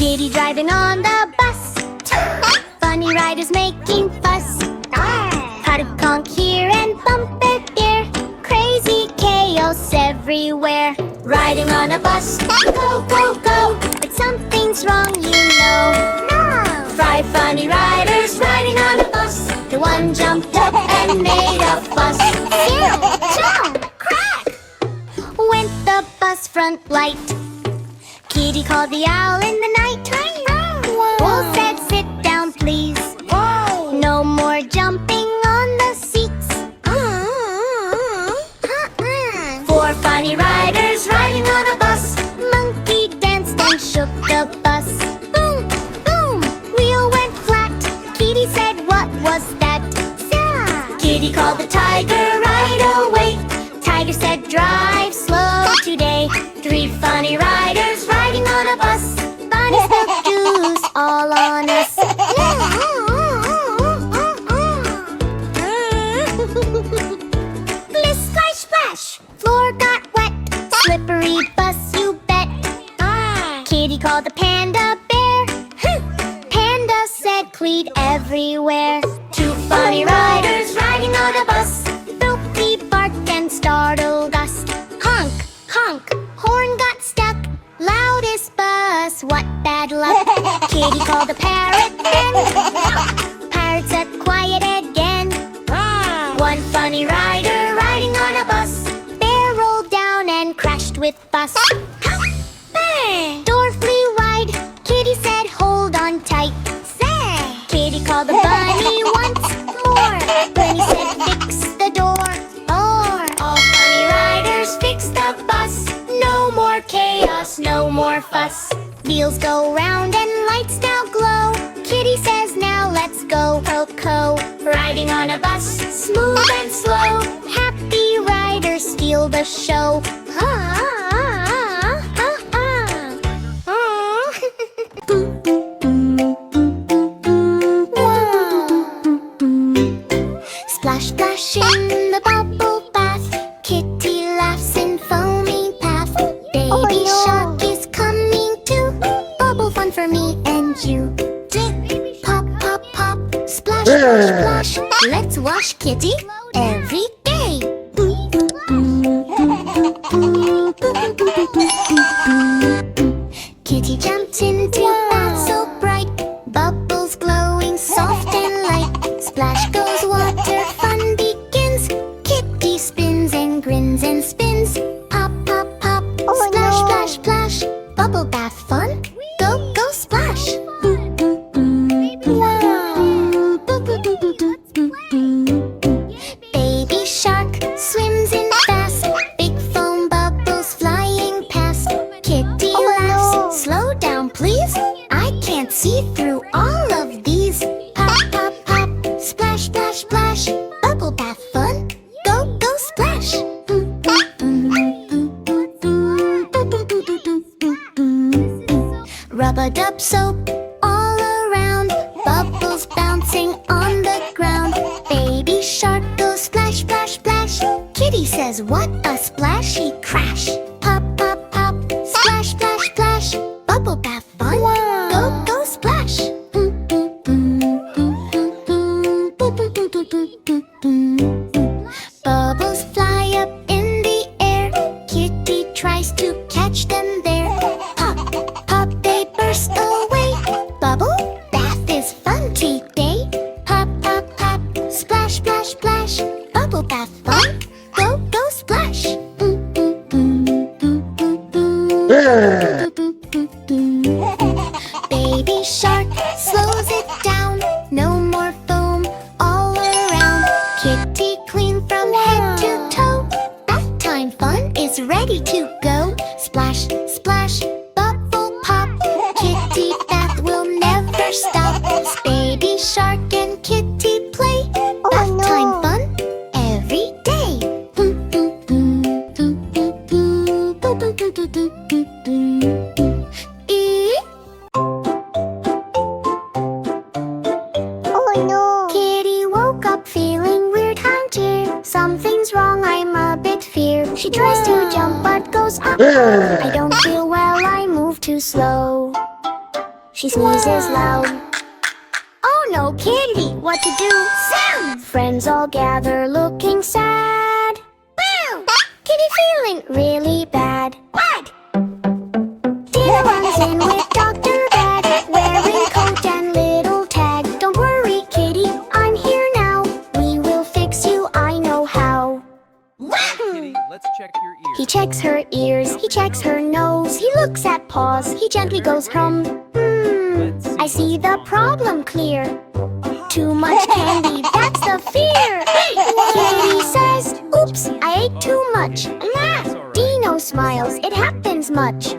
Kitty driving on the bus. Funny riders making fuss. Pot of conch here and bumper there. Crazy chaos everywhere. Riding on a bus, go, go, go. But something's wrong, you know. No! 5 funny riders riding on a bus. The one jumped up and made a fuss. Jump, crack! Went the bus front light. Kitty called the owl in the night. Wolf said, sit down, please. No more jumping on the seats. 4 funny riders riding on a bus. Monkey danced and shook the bus. Boom, boom, wheel went flat. Kitty said, what was that? Kitty called the tiger right away. Tiger said, drive slow today. 3 funny riders riding on a bus. Bunny spilled juice all on us. Splish, splash, splash. Floor got wet. Slippery bus, you bet. Kitty called the panda bear. Panda said, cleat everywhere. 2 funny riders riding on a bus. Filthy barked and startled us. Honk, honk, horn got stuck. Loudest bus, what bad luck. Kitty called the parrot then. Parrot said, quiet again. 1 funny rider riding on a bus. Bear rolled down and crashed with bus. Door flew wide. Kitty said, hold on tight. Kitty called the bunny once more. Bunny said, fix the door. All funny riders fix the bus. No more chaos, no more fuss. Wheels go round and lights now glow. Kitty says, now let's go, Coco. Riding on a bus, smooth and slow. Happy riders steal the show. Splash, splash in the bubble bath. Kitty laughs in foamy path. Baby shark is coming too. Bubble fun for me and you. Dip, pop, pop, pop. Splash, splash, splash. Let's wash Kitty every day. Kitty jumped into bath so bright. Bubbles glowing soft and light. Splash goes water, fun begins. Kitty spins and grins and spins. Pop, pop, pop, splash, splash, splash. Bubble bath fun, go, go, splash. Baby shark swims in fast. Big foam bubbles flying past. Kitty laughs, slow down please. I can't see through all of these. Pop, pop, pop, splash, splash, splash. Bubble bath fun, go, go, splash. Rub-a-dub soap all around. Bubbles bouncing on the ground. Baby shark goes splash, splash, splash. Kitty says, what a splashy crash. Pop, pop, pop, splash, splash, splash. Bubble bath fun, go, go, splash. Bubbles fly up in the air. Kitty tries to catch them there. Pop, pop, they burst away. Bubble bath is fun today. Pop, pop, pop, splash, splash, splash. Bubble bath fun, go, go, splash. Baby shark slows it down. No more foam all around. Kitty clean from head to toe. Bath time fun is ready to go. Splash, splash, bubble pop. Kitty bath will never stop. Baby shark and Kitty play. Bath time fun every day. Kitty woke up feeling weird, dear. Something's wrong, I'm a bit feared. She tries to jump but goes up. I don't feel well, I move too slow. She sneezes loud. Oh no, Kitty, what to do? Sound! Friends all gather looking sad. Boo! Kitty feeling really bad. What? Dino runs in with Dr. Bag, wearing coat and little tag. Don't worry, Kitty, I'm here now. We will fix you, I know how. Kitty, let's check your ears. He checks her ears, he checks her nose. He looks at paws, he gently goes I see the problem clear. Too much candy, that's the fear. Kitty says, oops, I ate too much. Dino smiles, it happens much.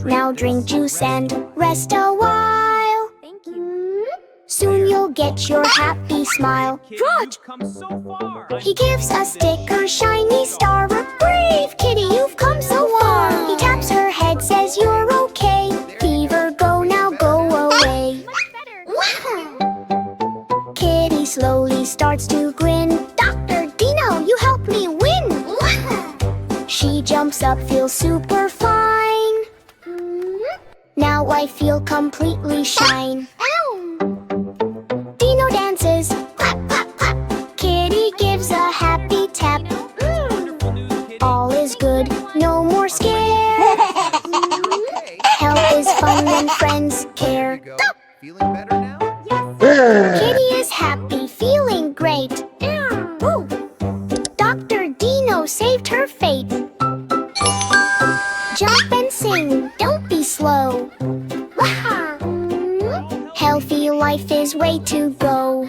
Now drink juice and rest a while. Thank you. Soon you'll get your happy smile. Kitty, you've come so far. He gives a sticker, shiny star. Brave Kitty, you've come so far. He taps her head, says you're okay. Fever, go now, go away. Kitty slowly starts to grin. Dr. Dino, you helped me win. She jumps up, feels super fine. Now I feel completely shine. Dino dances. Clap, clap, clap. Kitty gives a happy tap. Wonderful news, Kitty. All is good, no more scare. Help is fun when friends care. Go. Feeling better now? Kitty is happy, feeling great. Dr. Dino saved her fate. Jump and sing, don't be slow. Healthy life is way to go.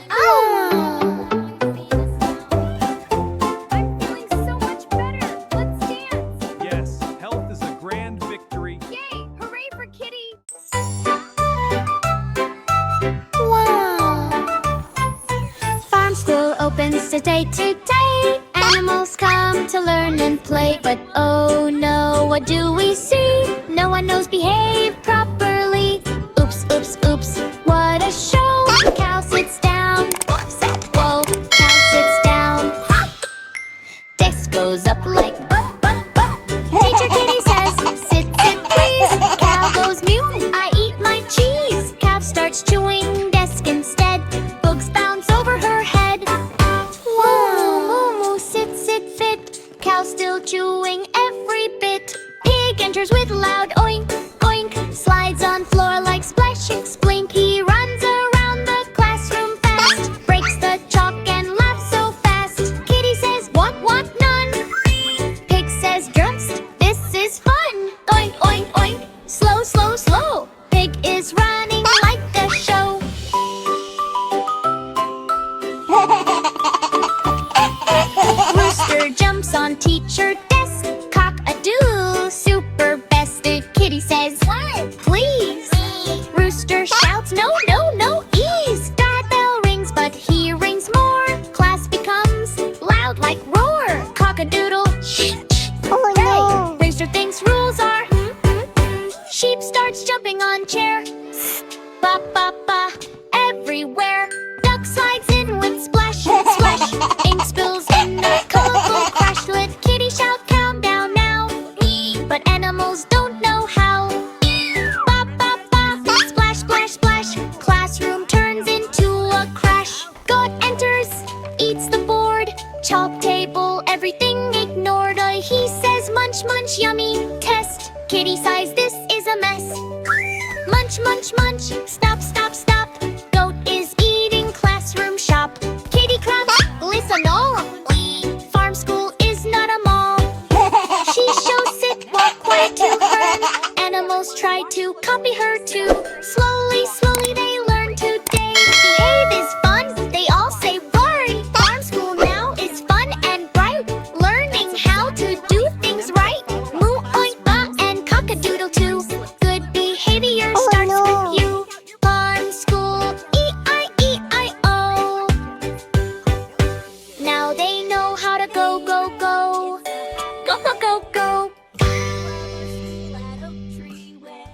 I'm feeling so much better. Let's dance. Yes, health is a grand victory. Yay! Hooray for Kitty. Farm still opens today. Animals come to learn and play. But oh no, what do we see? No one knows behave properly. Oops, oops, oops, what a show. Cow sits down. Whoa, cow sits down. Desk goes up like Teacher Kitty says, sit, sit, please. Cow goes mute, I eat my cheese. Cow starts chewing desk instead. Bugs bounce over her head. Whoa, moo moo, sit, sit, fit. Cow still chewing every bit. Pig enters with loud oink, oink. Slides on floor like splashing splink. He runs around the classroom fast. Breaks the chalk and laughs so fast. Kitty says, what, none. Pig says, just, this is fun. Oink, oink, oink. Slow, slow, slow. Pig is running like the show. Rooster jumps on teacher desk. Cock-a-doodle, super best. Kitty says, what? Please. Rooster shouts, no, no, no, ease. Doorbell rings, but he rings more. Class becomes loud like roar. Cock-a-doodle, shh, shh. Oh no. Rooster thinks rules are Sheep starts jumping on chair. Ba, ba, ba, everywhere. Duck slides in with splash, splash. Ink spills in a colorful crash. Let Kitty shout, calm down now. But animals don't know how. Ba, ba, ba, splash, splash, splash. Classroom turns into a crash. Goat enters, eats the board. Chalk table, everything ignored. He says, munch, munch, yummy, test. Kitty sighs, this is a mess. Munch, munch, munch,